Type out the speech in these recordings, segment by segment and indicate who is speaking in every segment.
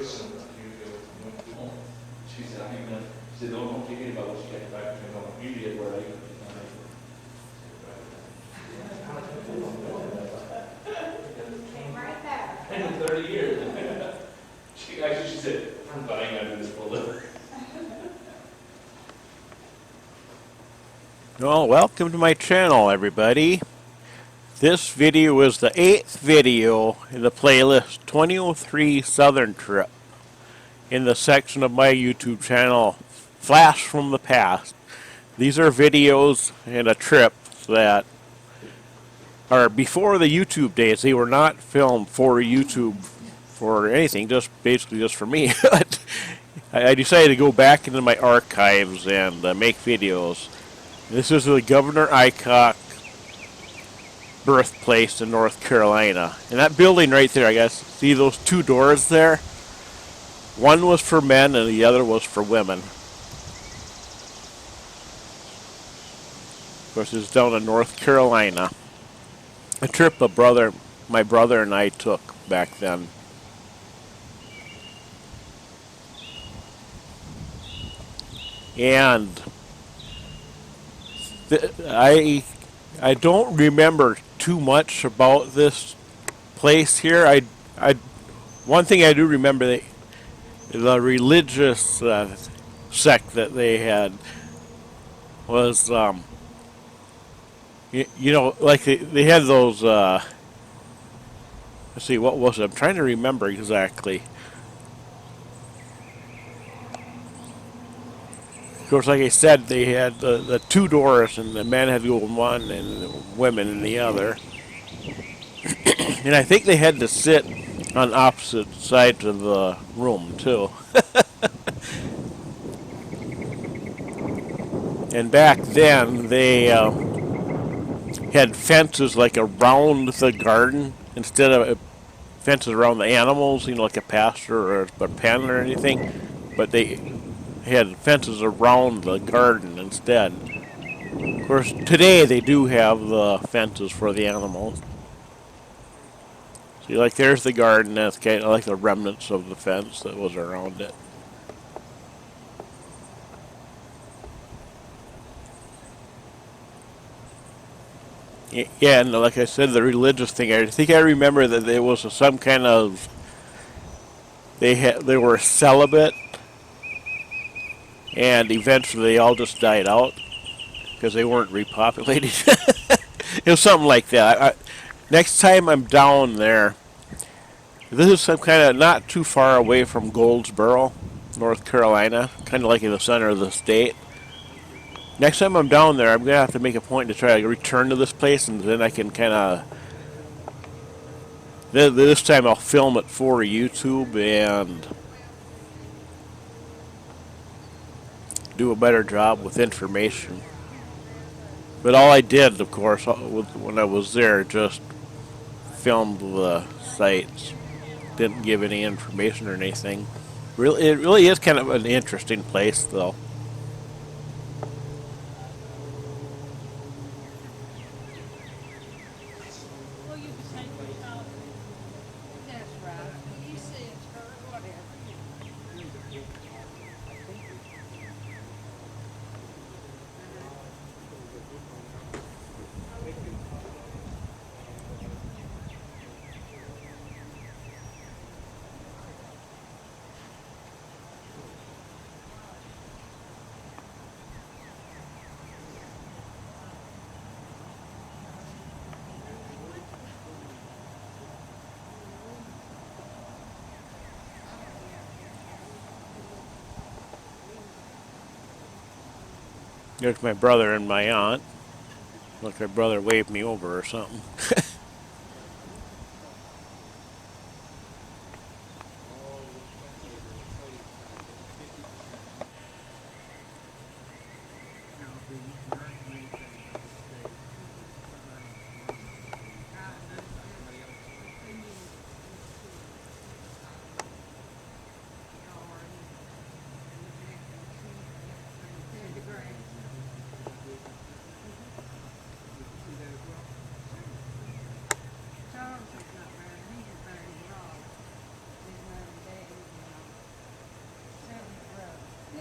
Speaker 1: She said, she said, don't think about what she got back to me. You did where I came right back. In 30 years. She said, I'm buying under this for a living.
Speaker 2: Well, welcome to my channel, everybody. This video is the 8th video in the playlist 2003 Southern Trip in the section of my YouTube channel, Flash from the Past. These are videos and a trip that are before the YouTube days. They were not filmed for YouTube for anything, just basically just for me. I decided to go back into my archives and make videos. This is the Governor Aycock birthplace in North Carolina. And that building right there, I guess, see those two doors there? One was for men and the other was for women. Of course, it's down in North Carolina. A trip my brother and I took back then. And I don't remember too much about this place here. One thing I do remember, the religious sect that they had was, you know, like they had those, let's see, what was it? I'm trying to remember exactly. Of course, like I said, they had the two doors, and the men had to go in one, and the women in the other. And I think they had to sit on opposite sides of the room, too. And back then, they had fences like around the garden instead of fences around the animals, you know, like a pasture or a pen or anything. But they had fences around the garden instead. Of course, today they do have the fences for the animals. See, like there's the garden, that's kind of like the remnants of the fence that was around it. Yeah, and like I said, the religious thing, I think I remember that there was some kind of, they were celibate, and eventually they all just died out because they weren't repopulated. It was something like that. Next time I'm down there, this is some kind of not too far away from Goldsboro, North Carolina, kind of like in the center of the state. Next time I'm down there, I'm going to have to make a point to try to return to this place, and then I can kind of, this time I'll film it for YouTube and do a better job with information. But all I did, of course, when I was there, just filmed the sites. Didn't give any information or anything. It really is kind of an interesting place, though. There's my brother and my aunt. Look, my brother waved me over or something.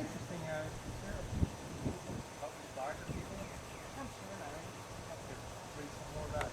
Speaker 3: interesting. Probably soccer people. I'm sure I have to read some more about it.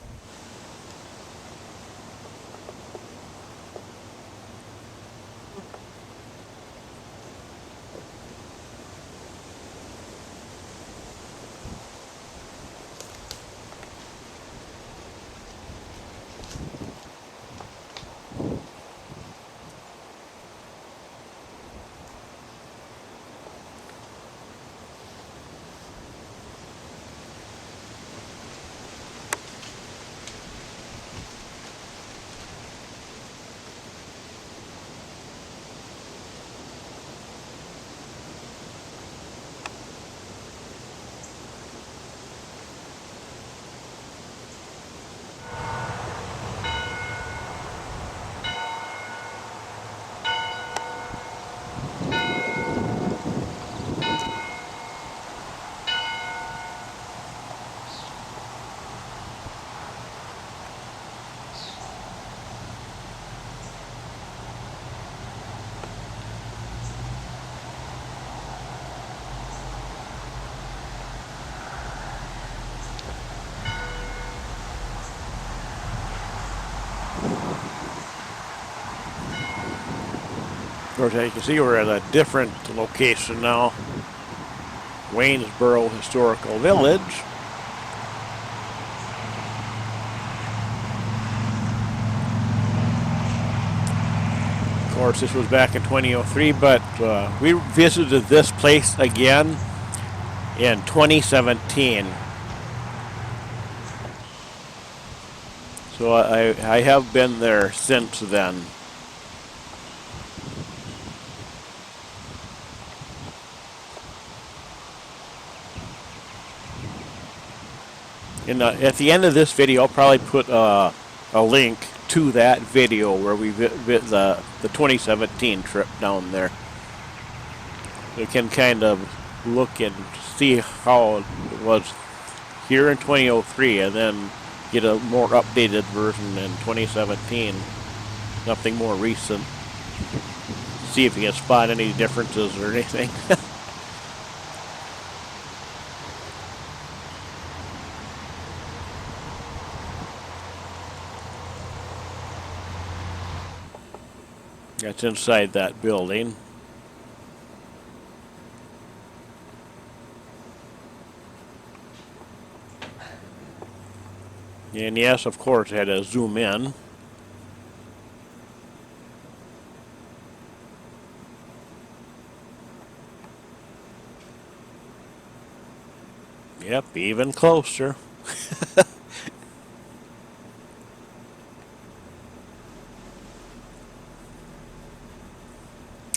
Speaker 2: Of course, as you can see, we're at a different location now. Waynesboro Historical Village. Of course, this was back in 2003, but we visited this place again in 2017. So I have been there since then. At the end of this video, I'll probably put a link to that video where we visit the 2017 trip down there. You can kind of look and see how it was here in 2003 and then get a more updated version in 2017. Something more recent. See if you can spot any differences or anything. That's inside that building. And yes, of course, I had to zoom in. Yep, even closer.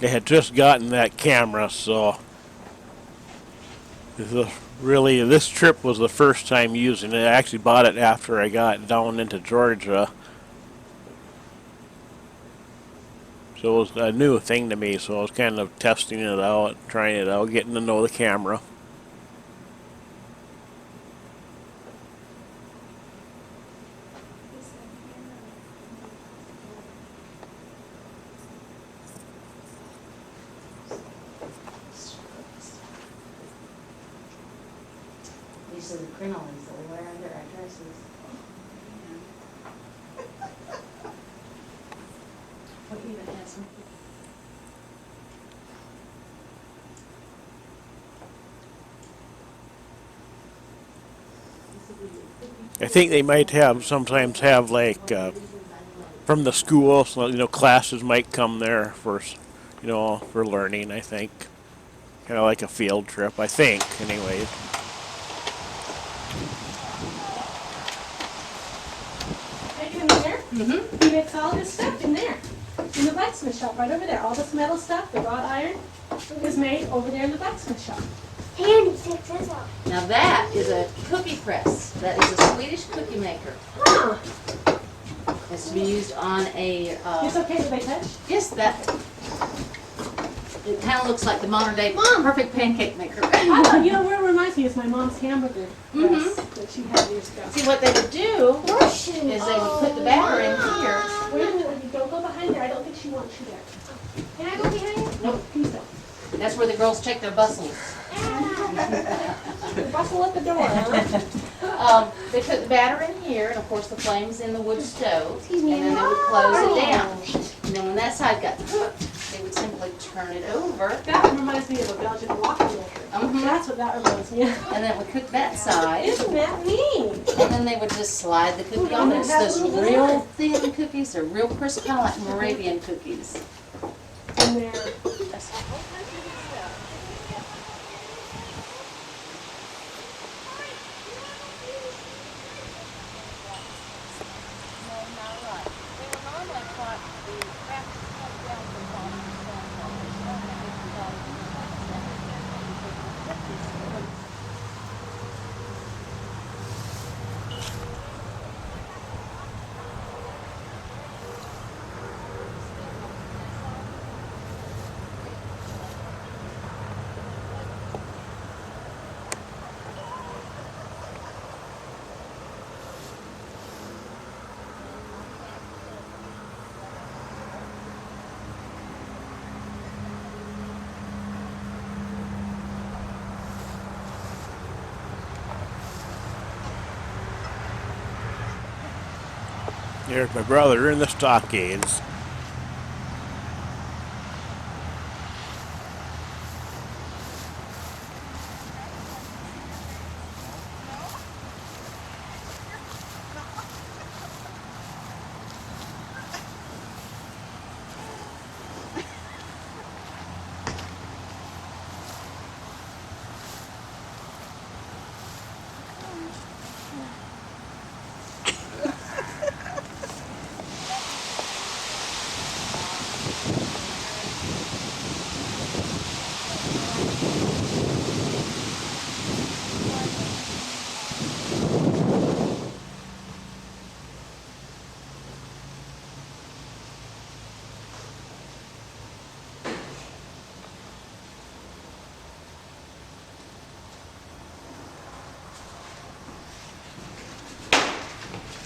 Speaker 2: I had just gotten that camera, so this trip was the first time using it. I actually bought it after I got down into Georgia. So it was a new thing to me, so I was kind of testing it out, trying it out, getting to know the camera.
Speaker 4: These are the crinolines that we wear under our dresses.
Speaker 5: What even has some.
Speaker 2: I think they might sometimes have like from the school, so, classes might come there for, for learning, I think. Kind of like a field trip, I think, anyways.
Speaker 5: Take it in there. Mm-hmm. He makes all his stuff in there. In the blacksmith shop, right over there. All this metal stuff, the wrought iron, is made over there in the blacksmith shop.
Speaker 4: Handy, take this off. Now that is a cookie press. That is a Swedish cookie maker.
Speaker 5: Huh.
Speaker 4: It's to be used on a...
Speaker 5: It's okay if I touch?
Speaker 4: Yes, that... It kind of looks like the modern day perfect pancake maker.
Speaker 5: You know where it reminds me is my mom's hamburger press that she had years ago.
Speaker 4: See, what they would do is they would put the batter in here.
Speaker 5: Wait a minute, don't go behind there. I don't think she wants you there. Can I go behind you?
Speaker 4: Nope.
Speaker 5: Please don't.
Speaker 4: That's where the girls check their bustles.
Speaker 5: Bustle at the door, huh?
Speaker 4: They put the batter in here, and of course the flame's in the wood stove, and then they would close it down. And then when that side got cooked, they would simply turn it over,
Speaker 5: That reminds me of a Belgian waffle maker. That's what that reminds me of.
Speaker 4: and then it would cook that side,
Speaker 5: Isn't that neat?
Speaker 4: and then they would just slide the cookie on. It's those real thin cookies, they're real crisp, kind of like Moravian cookies.
Speaker 5: And they're
Speaker 2: There's my brother in the stockades.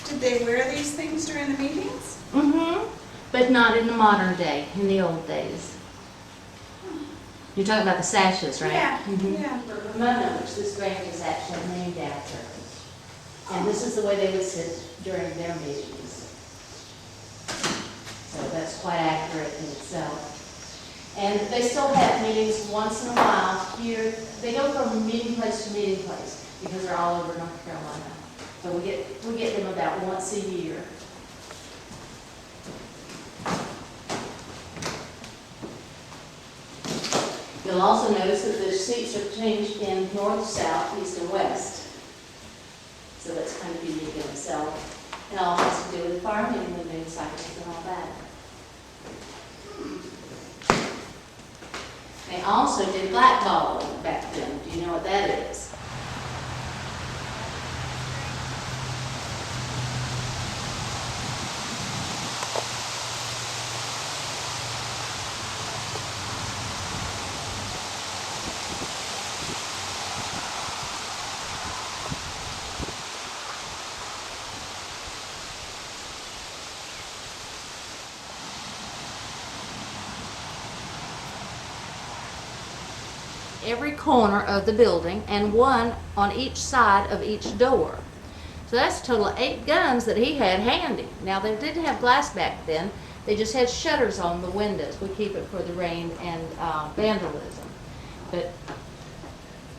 Speaker 6: Did they wear these things during the meetings?
Speaker 4: Mm-hmm. But not in the modern day, in the old days. You're talking about the sashes, right?
Speaker 6: Yeah,
Speaker 4: Mhm.
Speaker 6: yeah.
Speaker 4: Mona, which this grange is actually named after. And this is the way they would sit during their meetings. So that's quite accurate in itself. And they still have meetings once in a while here. They go from meeting place to meeting place because they're all over North Carolina. So we get them about once a year. You'll also notice that the seats are changed in north, south, east, and west. So that's kind of unique in itself. It all has to do with farming and the moon cycles and all that. They also did blackballing back then. Do you know what that is? Every corner of the building and one on each side of each door. So that's a total of 8 guns that he had handy. Now they didn't have glass back then. They just had shutters on the windows. We keep it for the rain and vandalism. But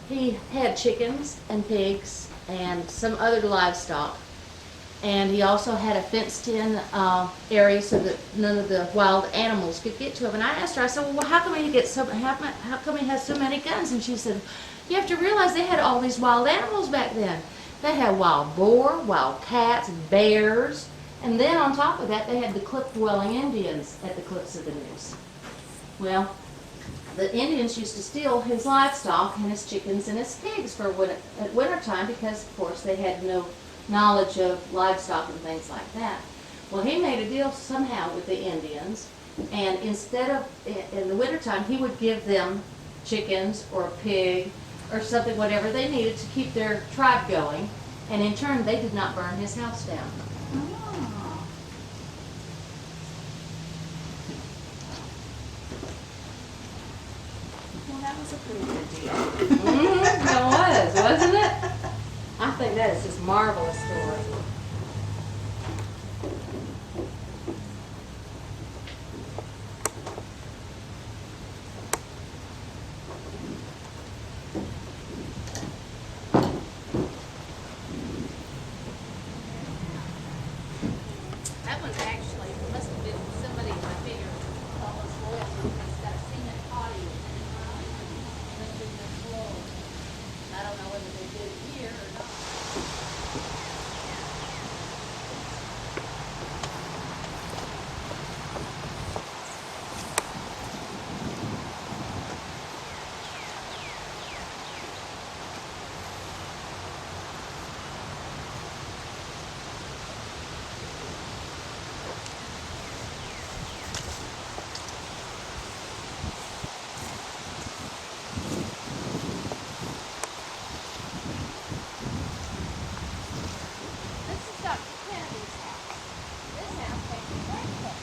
Speaker 4: he had chickens and pigs and some other livestock. And he also had a fenced-in area so that none of the wild animals could get to him. And I asked her, I said, well, how come he has so many guns? And she said, you have to realize they had all these wild animals back then. They had wild boar, wild cats, bears, and then on top of that, they had the cliff-dwelling Indians at the cliffs of the Neuse. Well, the Indians used to steal his livestock and his chickens and his pigs for at wintertime because, of course, they had no knowledge of livestock and things like that. Well, he made a deal somehow with the Indians, and instead of, in the wintertime, he would give them chickens or a pig or something, whatever they needed to keep their tribe going, and in turn, they did not burn his house down. pretty good deal. It was, wasn't it? I think that is just marvelous story. That one's actually, must have been somebody, I figure, called us loyal, because got a cement potty in it. Must have been this slow. I don't know whether they did it here or not. This is Dr. Kennedy's house. This house makes me breakfast.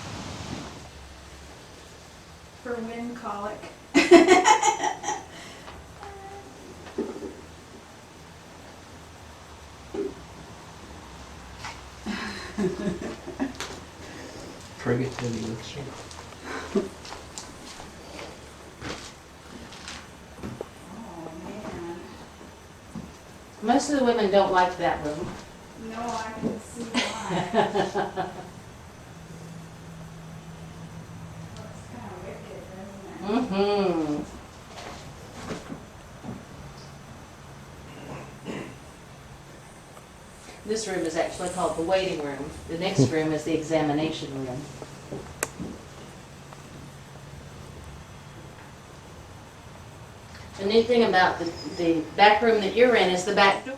Speaker 6: For wind colic.
Speaker 1: Purgatory, let's see.
Speaker 6: Oh, man.
Speaker 4: Most of the women don't like that room.
Speaker 6: No, I can see why. Looks kind of wicked, doesn't it?
Speaker 4: Mm-hmm. This room is actually called the waiting room. The next room is the examination room. The neat thing about the back room that you're in is the back door.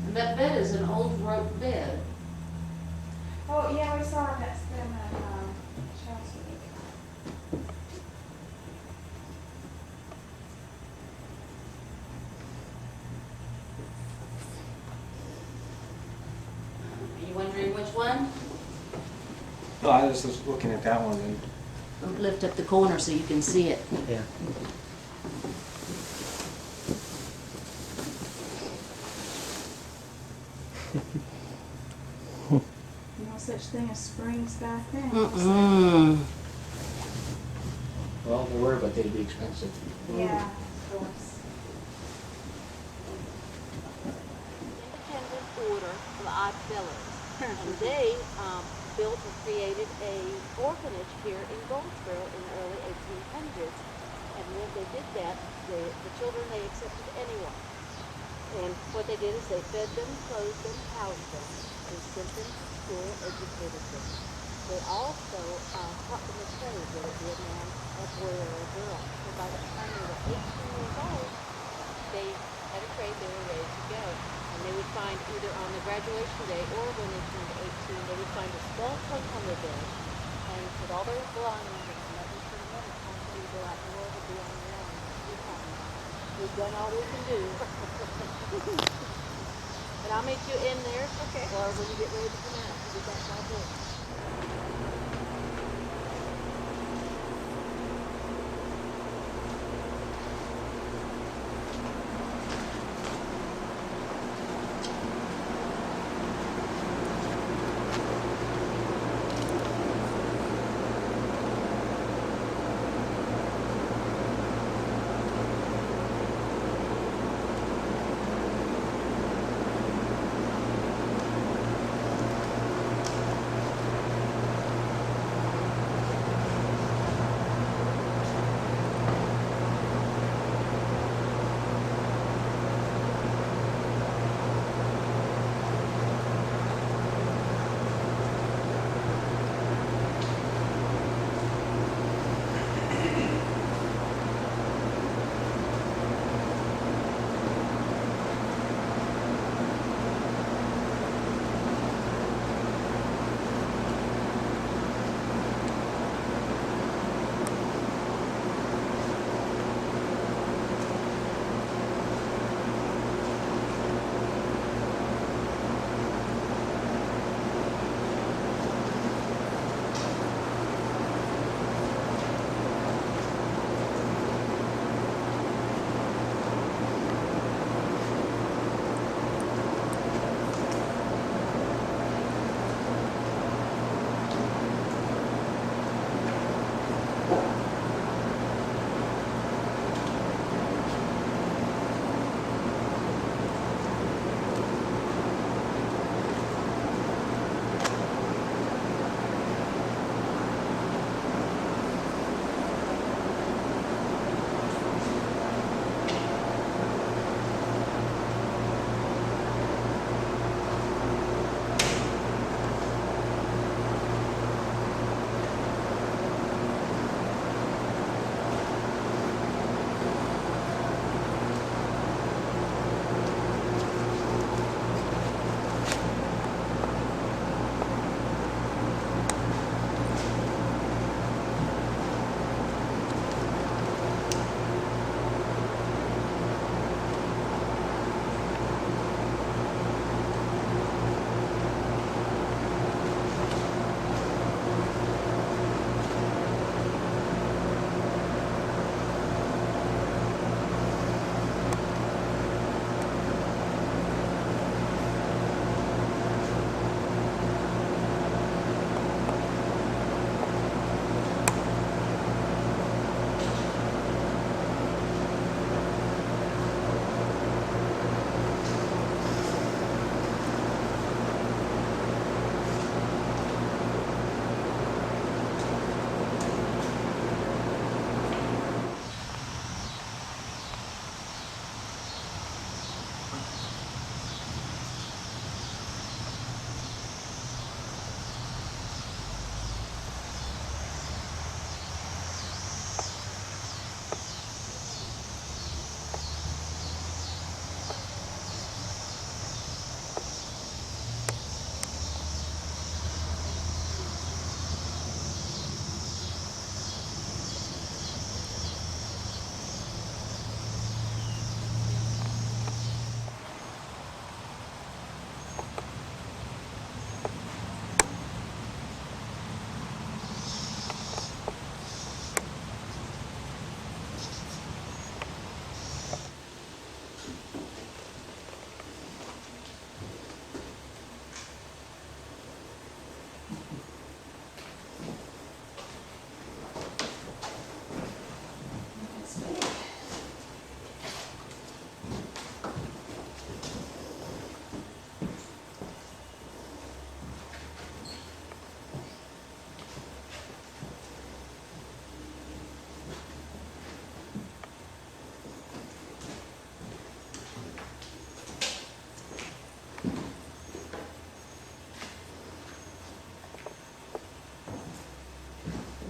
Speaker 4: And that bed is an old rope bed.
Speaker 6: Oh, yeah, we saw that's them at, Chelsea.
Speaker 4: Are you wondering which one?
Speaker 3: No, I was just looking at that one and.
Speaker 4: Lift up the corner so you can see it.
Speaker 3: Yeah.
Speaker 6: No such thing as springs back then.
Speaker 4: Mm-mm.
Speaker 3: Well, there were, but they'd be expensive.
Speaker 6: Yeah, of course.
Speaker 7: Independent order of odd fellows. And they built and created a orphanage here in Goldsboro in the early 1800s. And when they did that, the children, they accepted anyone. And what they did is they fed them, clothed them, housed them, and sent them to school, educated them. They also taught them a trade, whether it be a man, a boy, or a girl. So by the time they were 18 years old, they had a trade, they were ready to go. And they would find either on the graduation day or when they turned 18, they would find a small trunk on their bed and put all their belongings in it. And let them put them in it until you go out in the world and be on your own. You're fine. We've done all we can do. But I'll meet you in there. Okay. Or when you get ready to come out, you'll be back by door.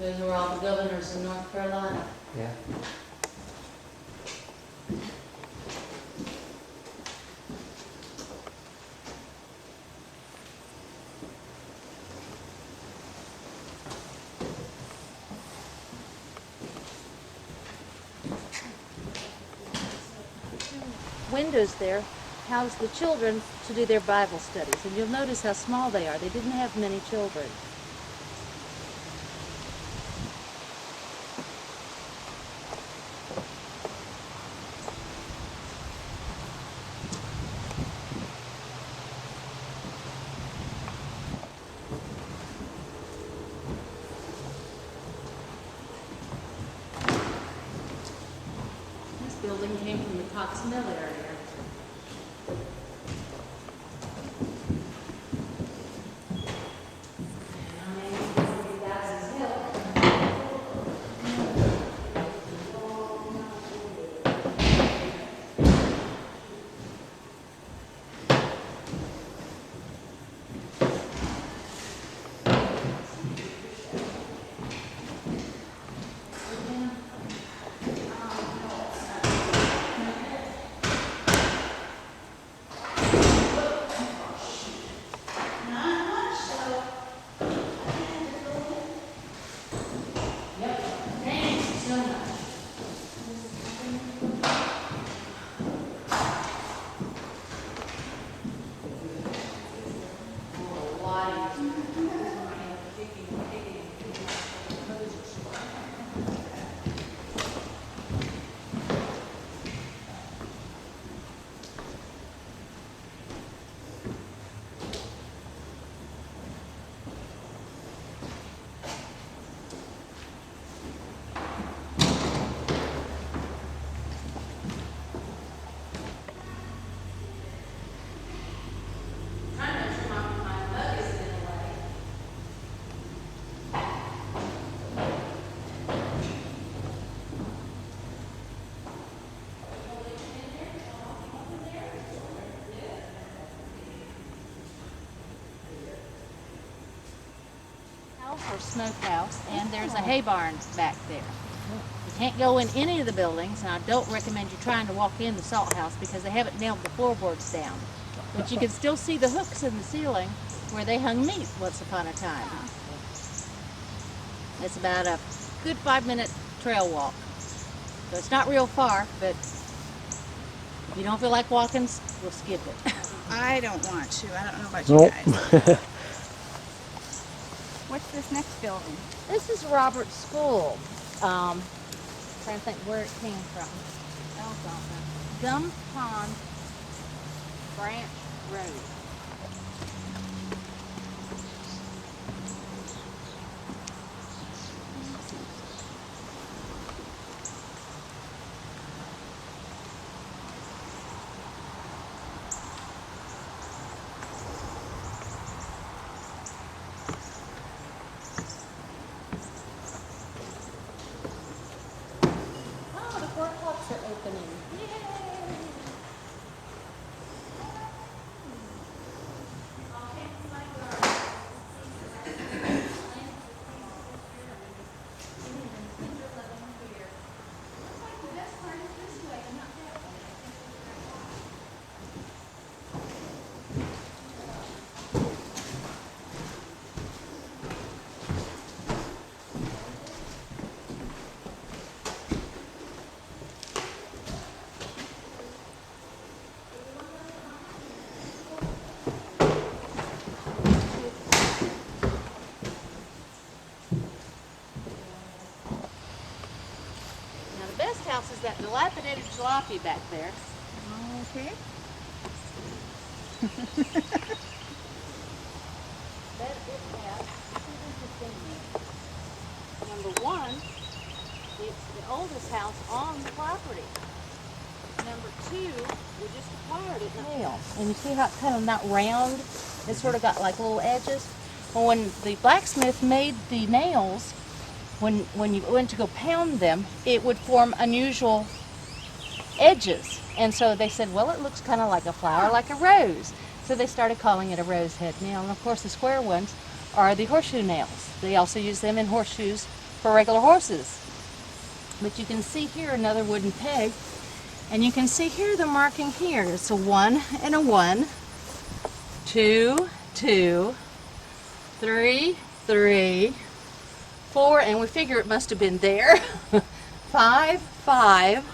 Speaker 4: Those were all the governors in North Carolina.
Speaker 8: Yeah.
Speaker 7: Windows there house the children to do their Bible studies, and you'll notice how small they are. They didn't have many children.
Speaker 4: This building came from the Cox Mill area.
Speaker 7: Or smokehouse, and there's a hay barn back there. You can't go in any of the buildings, and I don't recommend you trying to walk in the salt house because they haven't nailed the floorboards down. But you can still see the hooks in the ceiling where they hung meat once upon a time. It's about a good 5-minute trail walk. So it's not real far, but if you don't feel like walking, we'll skip it.
Speaker 6: I don't want to. I don't know about you guys. What's this next building?
Speaker 7: This is Robert's School. Trying to think where it came from. Gum Pond Branch Road. Oh, the workshops are opening. Yay! Now the best house is that dilapidated jalopy back there.
Speaker 6: Okay.
Speaker 7: That it has two interesting things. Number one, it's the oldest house on the property. Number two, we just acquired it now. And you see how it's kind of not round? It's sort of got like little edges. Well, when the blacksmith made the nails, when you went to go pound them, it would form unusual edges. And so they said, well, it looks kind of like a flower, like a rose. So they started calling it a rose head nail. And of course, the square ones are the horseshoe nails. They also use them in horseshoes
Speaker 4: for regular horses. But you can see here another wooden peg, and you can see here the marking here. It's a 1 and a 1, 2, 2, 3, 3, 4, and we figure it must have been there. 5, 5.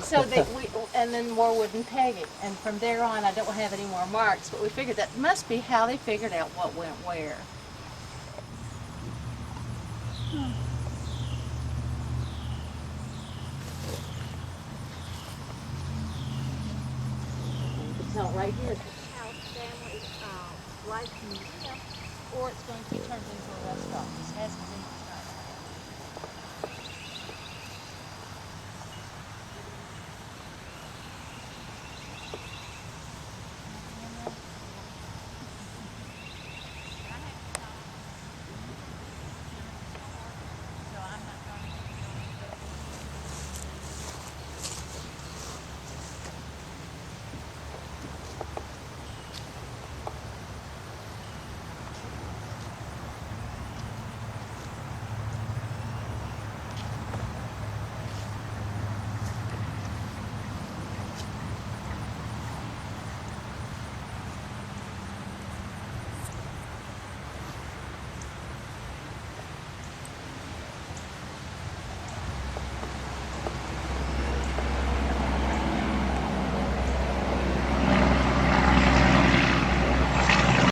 Speaker 4: So that and then more wooden pegging. And from there on, I don't have any more marks, but we figured that must be how they figured out what went where. So right here is the house family life museum, or it's going to be turned into a restaurant. This hasn't been